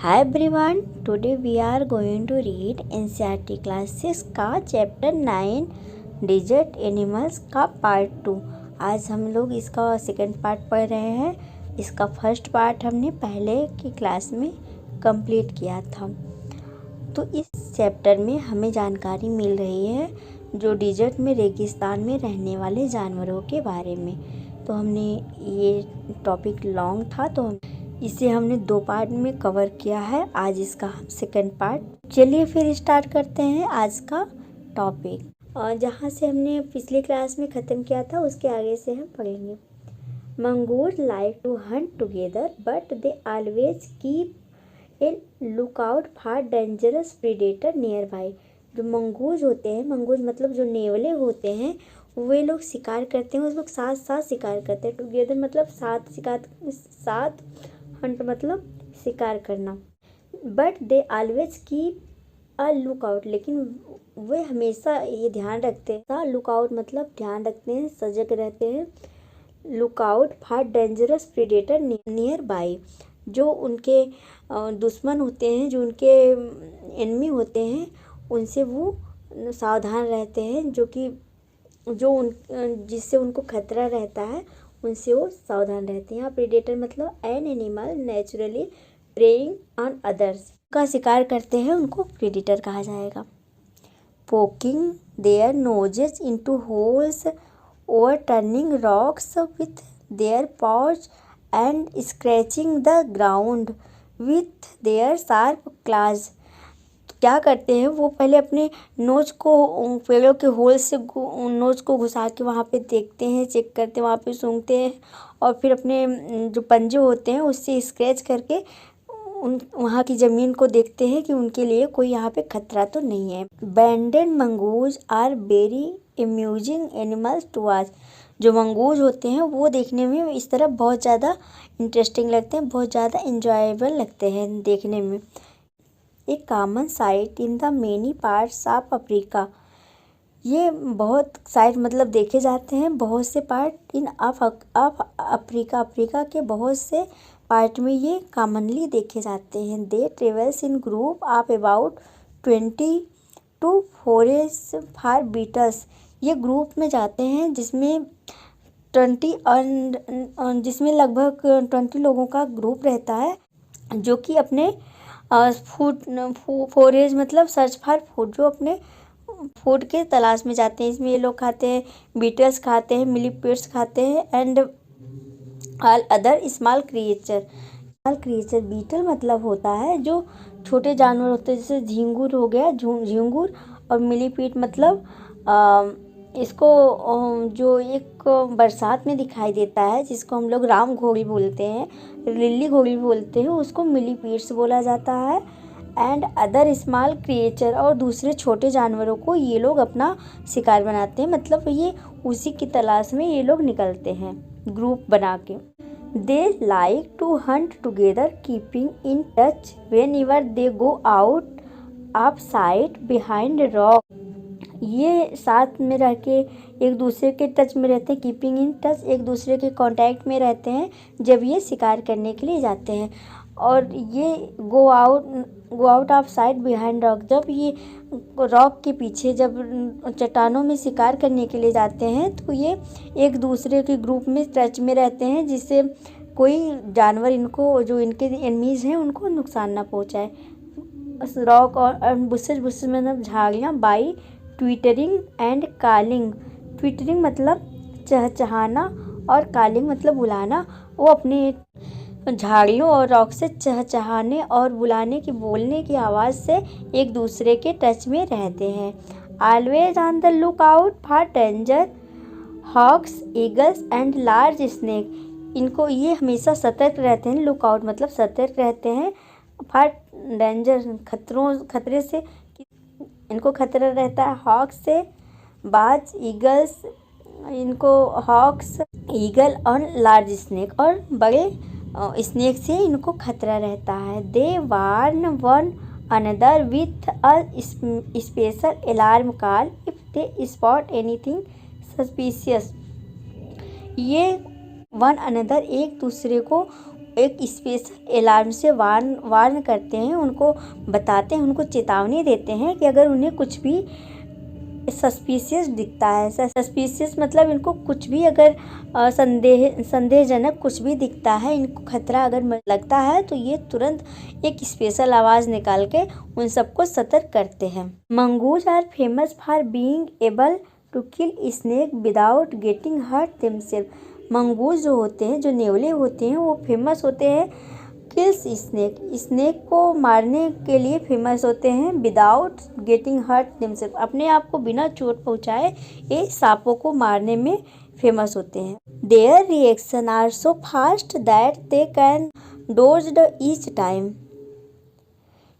Hi everyone, today we are going to read NCERT class 6 का chapter 9 dessert animals का part 2। आज हम लोग इसका सेकंड पार्ट पढ़ रहे हैं। इसका फर्स्ट पार्ट हमने पहले की क्लास में कंप्लीट किया था। तो इस चैप्टर में हमें जानकारी मिल रही है जो डिजर्ट में रेगिस्तान में रहने वाले जानवरों के बारे में। तो हमने ये टॉपिक लॉन्ग था तो इसे हमने 2 पार्ट में कवर किया है। आज इसका सेकंड पार्ट। चलिए फिर स्टार्ट करते हैं आज का टॉपिक। और जहाँ से हमने पिछली क्लास में ख़त्म किया था उसके आगे से हम पढ़ेंगे। Mongoose like to hunt together but they always keep a look out for dangerous predator nearby. जो मंगूज होते हैं, मंगूज मतलब जो नेवले होते हैं, वे लोग शिकार करते हैं, उस लोग साथ साथ शिकार करते हैं। टुगेदर मतलब साथ हंट मतलब शिकार करना। But they always keep a look out, लेकिन वे हमेशा ये ध्यान रखते हैं, लुक आउट मतलब ध्यान रखते हैं, सजग रहते हैं। Look out for dangerous predator nearby, जो उनके दुश्मन होते हैं, जो उनके एनिमी होते हैं, उनसे वो सावधान रहते हैं। जिससे उनको खतरा रहता है उनसे वो सावधान रहते हैं। यहाँ प्रीडेटर मतलब an animal naturally preying on others, का शिकार करते हैं, उनको प्रीडेटर कहा जाएगा। Poking their noses into holes और turning rocks with their paws and scratching the ground with their sharp claws. क्या करते हैं वो, पहले अपने नोज को पेड़ों के होल से नोज को घुसा के वहाँ पे देखते हैं, चेक करते हैं, वहाँ पे सूंघते हैं और फिर अपने जो पंजे होते हैं उससे स्क्रैच करके वहाँ की ज़मीन को देखते हैं कि उनके लिए कोई यहाँ पे खतरा तो नहीं है। Banded mongoose are very amusing animals to watch. जो मंगूज होते हैं वो देखने में इस तरह बहुत ज़्यादा इंटरेस्टिंग लगते हैं, बहुत ज़्यादा इंजॉयबल लगते हैं देखने में। एक common site in the many parts of Africa. ये बहुत साइट मतलब देखे जाते हैं बहुत से part in of Africa. Africa के बहुत से पार्ट में ये कॉमनली देखे जाते हैं। They travels in group of about 20 to forage for beetles. ये ग्रुप में जाते हैं जिसमें 20 जिसमें लगभग 20 लोगों का ग्रुप रहता है, जो कि अपने फोरेज मतलब सर्च फॉर फूड, जो अपने फूड के तलाश में जाते हैं। इसमें ये लोग खाते हैं, बीटल्स खाते हैं, मिलीपेड्स खाते हैं and all other small creature. Beetle मतलब होता है जो छोटे जानवर होते हैं, जैसे झींगुर हो गया, झींगुर। और मिलीपीड मतलब इसको जो एक बरसात में दिखाई देता है, जिसको हम लोग राम घोड़ी बोलते हैं, लिली घोड़ी बोलते हैं, उसको मिलीपीड्स बोला जाता है। एंड अदर स्मॉल क्रिएचर, और दूसरे छोटे जानवरों को ये लोग अपना शिकार बनाते हैं, मतलब ये उसी की तलाश में ये लोग निकलते हैं ग्रुप बना के। They like to hunt together keeping in touch whenever they go out of sight behind rock. ये साथ में रह के एक दूसरे के टच में रहते हैं, कीपिंग इन टच, एक दूसरे के कांटेक्ट में रहते हैं जब ये शिकार करने के लिए जाते हैं। और ये गो out of sight behind rock, जब ये रॉक के पीछे, जब चट्टानों में शिकार करने के लिए जाते हैं तो ये एक दूसरे के ग्रुप में टच में रहते हैं, जिससे कोई जानवर इनको, जो इनके एनिमीज़ हैं, उनको नुकसान ना पहुँचाए। रॉक और बुशेस मतलब झाड़ियाँ, by twittering and calling. Twittering मतलब चहचहाना और कॉलिंग मतलब बुलाना। वो अपने झाड़ियों और रॉक से चहचहाने और बुलाने की, बोलने की आवाज़ से एक दूसरे के टच में रहते हैं। Always on the look out for danger hawks, eagles and large snake. इनको ये हमेशा सतर्क रहते हैं, लुक आउट मतलब सतर्क रहते हैं, फॉर डेंजर खतरे से इनको खतरा रहता है। हॉक्स से बाज, ईगल्स, इनको हॉक्स, ईगल और लार्ज स्नेक और बड़े स्नेक से इनको खतरा रहता है। They warn one another with a special alarm call if they spot anything suspicious. ये वन अनदर एक दूसरे को एक स्पेशल अलार्म से वार्न करते हैं, उनको बताते हैं, उनको चेतावनी देते हैं कि अगर उन्हें कुछ भी सस्पिशियस दिखता है। सस्पिशियस मतलब इनको कुछ भी अगर संदेहजनक कुछ भी दिखता है, इनको खतरा अगर लगता है तो ये तुरंत एक स्पेशल आवाज़ निकाल के उन सबको सतर्क करते हैं। Mongoose are famous for being able to kill snake without getting hurt themselves. Mongoose जो होते हैं, जो नेवले होते हैं, वो फेमस होते हैं किल्स स्नेक को मारने के लिए फेमस होते हैं, विदाउट गेटिंग हर्ट देमसेल्फ, अपने आप को बिना चोट पहुँचाए ये सांपों को मारने में फेमस होते हैं। Their reaction are so fast that they can dodge each time.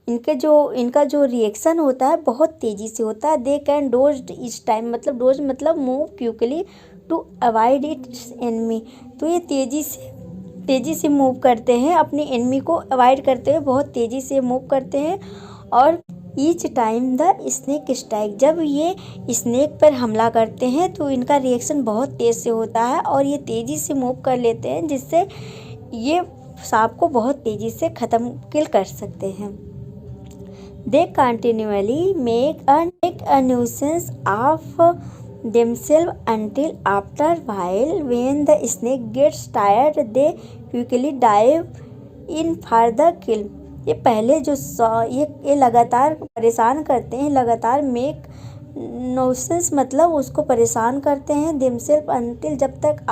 इनका जो रिएक्शन होता है बहुत तेज़ी से होता है। They can dodge each time मतलब डोज मतलब move quickly to avoid its enemy. तो ये तेज़ी से मूव करते हैं, अपने एनिमी को अवॉइड करते हुए बहुत तेज़ी से मूव करते हैं। और each time the snake strike, जब ये स्नेक पर हमला करते हैं तो इनका रिएक्शन बहुत तेज़ से होता है और ये तेज़ी से मूव कर लेते हैं, जिससे ये सांप को बहुत तेज़ी से किल कर सकते हैं। They continually make a nuisance of themselves until after while when the snake gets tired they quickly dive in for the kill। ये पहले जो ये लगातार परेशान करते हैं, लगातार मेक न्यूसेंस मतलब उसको परेशान करते हैं, themselves until जब तक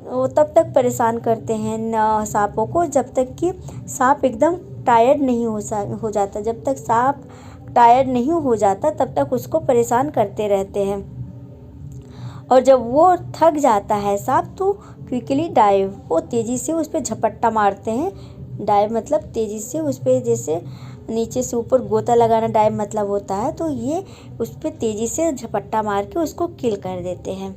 वो तब तक परेशान करते हैं सांपों को जब तक कि सांप एकदम टायर्ड नहीं हो जाता। जब तक सांप टायर्ड नहीं हो जाता तब तक उसको परेशान करते रहते हैं। और जब वो थक जाता है सांप तो क्विकली डाइव, वो तेज़ी से उस पर झपट्टा मारते हैं। डाइव मतलब तेज़ी से उस पर, जैसे नीचे से ऊपर गोता लगाना डाइव मतलब होता है, तो ये उस पर तेज़ी से झपट्टा मार के उसको किल कर देते हैं।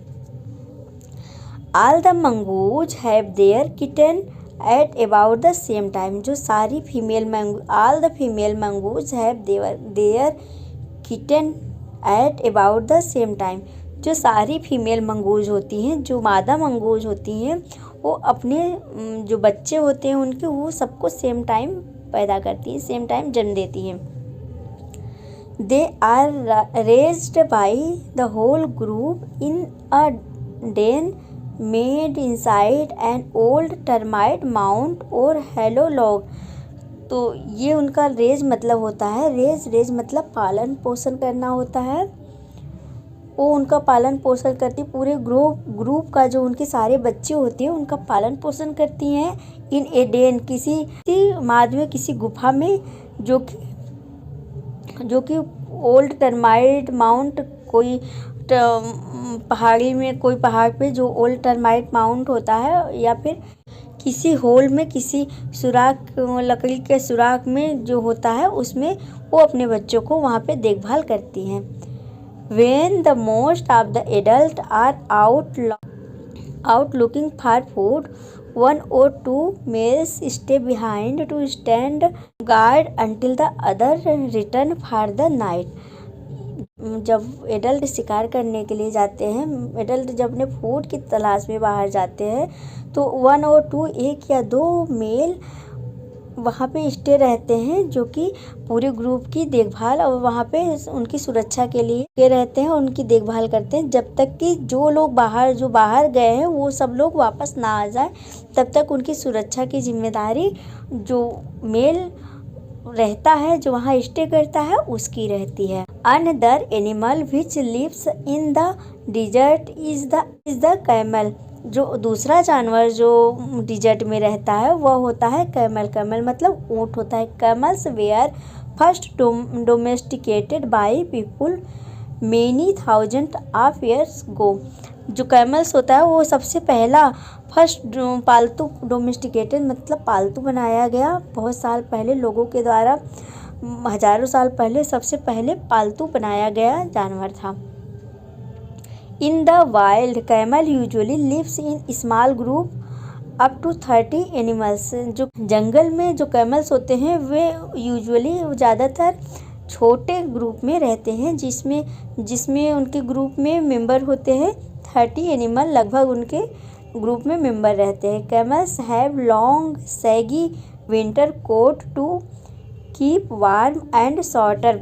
All the mongoose have their kitten at about the same time. जो सारी all the female mongoose have their kitten at about the same time. जो सारी फीमेल मंगूज होती हैं, जो मादा मंगूज होती हैं, वो अपने जो बच्चे होते हैं उनके, वो सबको सेम टाइम पैदा करती हैं, सेम टाइम जन्म देती हैं। They are raised by the whole group in a den made inside an old termite mound और हेलो लॉग। तो ये उनका रेज मतलब होता है, रेज मतलब पालन पोषण करना होता है। वो उनका पालन पोषण करती, पूरे ग्रुप का जो उनके सारे बच्चे होते हैं उनका पालन पोषण करती हैं इन ए डेन, किसी माद में, किसी गुफा में, जो कि ओल्ड टर्माइट माउंट, कोई पहाड़ी में, कोई पहाड़ पे जो ओल्ड टर्माइट माउंट होता है, या फिर किसी होल में, किसी सुराख, लकड़ी के सुराख में जो होता है, उसमें वो अपने बच्चों को वहाँ पे देखभाल करती हैं। When the most of the adults are out looking for food, one or two males stay behind to stand guard until the other return for the night। जब एडल्ट शिकार करने के लिए जाते हैं, एडल्ट जब अपने फूड की तलाश में बाहर जाते हैं, तो 1 और 2, 1 या 2 मेल वहाँ पे स्टे रहते हैं, जो कि पूरे ग्रुप की देखभाल और वहाँ पे उनकी सुरक्षा के लिए रहते हैं, उनकी देखभाल करते हैं, जब तक कि जो बाहर गए हैं वो सब लोग वापस ना आ जाए, तब तक उनकी सुरक्षा की जिम्मेदारी जो मेल रहता है, जो वहाँ स्टे करता है, उसकी रहती है। Another animal which lives in the desert is the camel. जो दूसरा जानवर जो डिजर्ट में रहता है वह होता है कैमल मतलब ऊँट होता है। Camels were first domesticated by people many thousand of years ago. जो कैमल्स होता है वो सबसे पहला फर्स्ट पालतू, डोमेस्टिकेटेड मतलब पालतू बनाया गया बहुत साल पहले लोगों के द्वारा, हजारों साल पहले सबसे पहले पालतू बनाया गया जानवर था। In the wild camel usually lives in small group up to 30 animals. जो जंगल में जो कैमल्स होते हैं वे यूजुअली ज़्यादातर छोटे ग्रुप में रहते हैं, जिसमें उनके ग्रुप में मेंबर होते हैं 30 एनिमल, लगभग उनके ग्रुप में मेंबर रहते हैं। Camels have long shaggy winter coat to keep warm and shorter.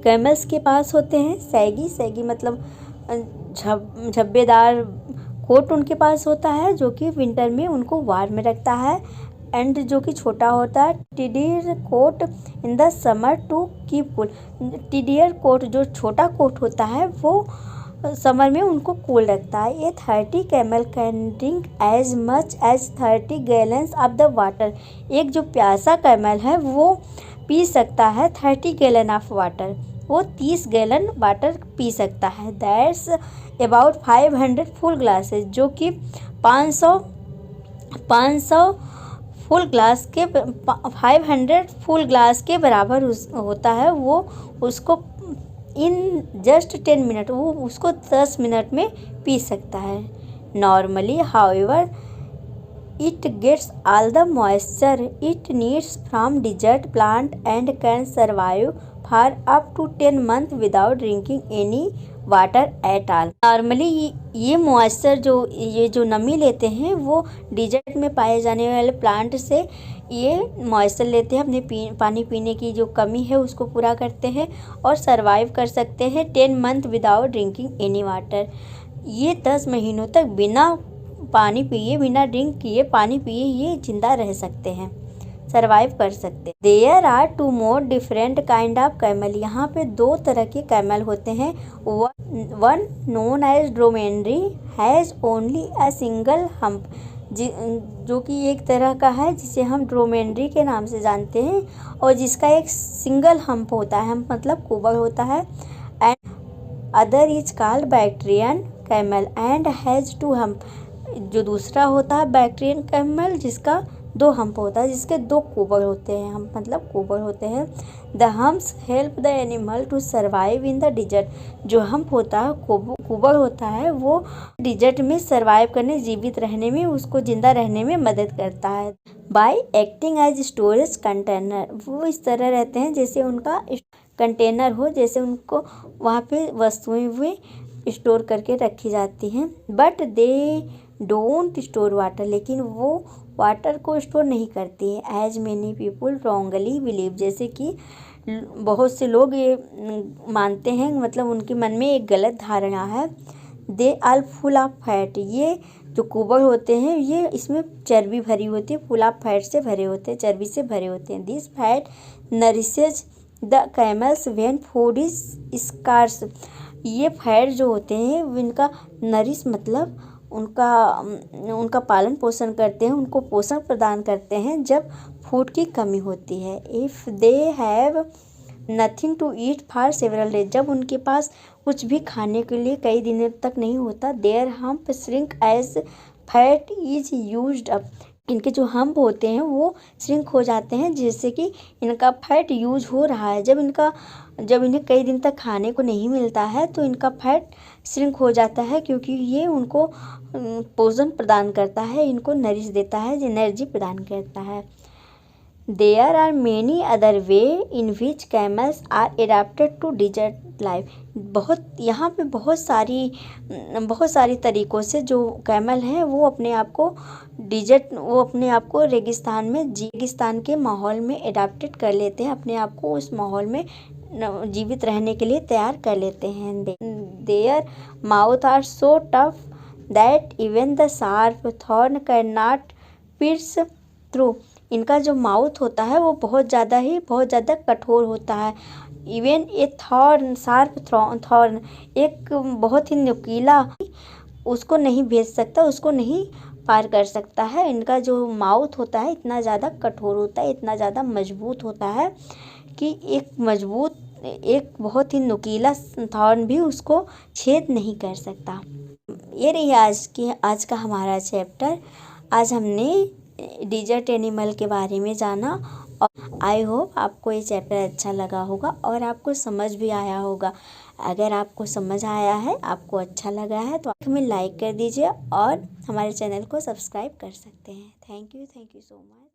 Camels के पास होते हैं सैगी मतलब झब्बेदार कोट उनके पास होता है जो कि विंटर में उनको वार्म में रखता है, एंड जो कि छोटा होता है tidier coat in the summer to keep cool. Tidier coat जो छोटा कोट होता है वो समर में उनको कूल रखता है। ये 30 camel can drink as much as 30 gallons of the water. एक जो प्यासा कैमल है वो पी सकता है 30 गैलन ऑफ वाटर, वो 30 गैलन वाटर पी सकता है। दैट्स अबाउट 500 फुल ग्लासेस, जो कि 500 फुल ग्लास के 500 फुल ग्लास के बराबर होता है। वो उसको इन जस्ट 10 मिनट, वो उसको 10 मिनट में पी सकता है। Normally however it gets all the moisture it needs from desert plant and can survive for up to 10 month without drinking any water at all. Normally ये मॉइस्चर ये जो नमी लेते हैं वो डिजर्ट में पाए जाने वाले प्लांट से ये मॉइस्चर लेते हैं, अपने पानी पीने की जो कमी है उसको पूरा करते हैं और सरवाइव कर सकते हैं 10 month without drinking any water. ये 10 महीनों तक बिना पानी पिए, बिना ड्रिंक किए पानी पिए ये जिंदा रह सकते हैं, सरवाइव कर सकते हैं। There are 2 more different kind of camel. यहाँ पे 2 तरह के कैमल होते हैं। One known as dromedary has only a single hump, जो कि एक तरह का है जिसे हम ड्रोमेंड्री के नाम से जानते हैं और जिसका एक सिंगल हम्प होता है, हम्प मतलब कुबड़ होता है। And other is called Bactrian camel and has 2 hump. जो दूसरा होता है बैक्ट्रियन कैमल जिसका 2 हम्प होता है, जिसके 2 कुबड़ होते हैं, हम्प मतलब कुबड़ होते हैं। The humps help the animal to survive in the desert. जो हम्प होता है, कुबड़ होता है, वो डिजर्ट में सर्वाइव करने, जीवित रहने में, उसको जिंदा रहने में मदद करता है। By acting as storage container, वो इस तरह रहते हैं जैसे उनका कंटेनर हो, जैसे उनको वहाँ पे वस्तुएं हुए स्टोर करके रखी जाती हैं। But they don't store water, लेकिन वो वाटर को स्टोर नहीं करती है। As many people wrongly believe, जैसे कि बहुत से लोग ये मानते हैं, मतलब उनके मन में एक गलत धारणा है। They are full of fat, ये जो कुबड़ होते हैं ये इसमें चर्बी भरी होती है, फुल ऑफ फैट से भरे होते हैं, चर्बी से भरे होते हैं। This fat nourishes the camels when food is scarce. ये फैट जो होते हैं इनका नरिश मतलब उनका पालन पोषण करते हैं, उनको पोषण प्रदान करते हैं जब फूड की कमी होती है। If they have nothing to eat for several days, जब उनके पास कुछ भी खाने के लिए कई दिनों तक नहीं होता, their hump shrink as fat is used up. इनके जो हम्प होते हैं वो श्रिंक हो जाते हैं, जैसे कि इनका फैट यूज हो रहा है। जब इन्हें कई दिन तक खाने को नहीं मिलता है तो इनका फैट श्रिंक हो जाता है, क्योंकि ये उनको पोषण प्रदान करता है, इनको नरिश देता है, एनर्जी प्रदान करता है। There are many other way in which camels are adapted to desert life. यहाँ पे बहुत सारी तरीक़ों से जो कैमल हैं वो अपने आप को रेगिस्तान के माहौल में एडाप्टेड कर लेते हैं, अपने आप को उस माहौल में जीवित रहने के लिए तैयार कर लेते हैं। Their mouth are so tough that even the sharp thorn can not pierce through. इनका जो माउथ होता है वो बहुत ज़्यादा कठोर होता है। इवन ए शार्प थॉर्न, एक बहुत ही नुकीला, उसको नहीं भेज सकता, उसको नहीं पार कर सकता है। इनका जो माउथ होता है इतना ज़्यादा कठोर होता है, इतना ज़्यादा मजबूत होता है कि एक बहुत ही नुकीला थॉर्न भी उसको छेद नहीं कर सकता। ये रही आज का हमारा चैप्टर। आज हमने डिजर्ट एनिमल के बारे में जाना और आई होप आपको ये चैप्टर अच्छा लगा होगा और आपको समझ भी आया होगा। अगर आपको समझ आया है, आपको अच्छा लगा है तो हमें लाइक कर दीजिए और हमारे चैनल को सब्सक्राइब कर सकते हैं। Thank you so much.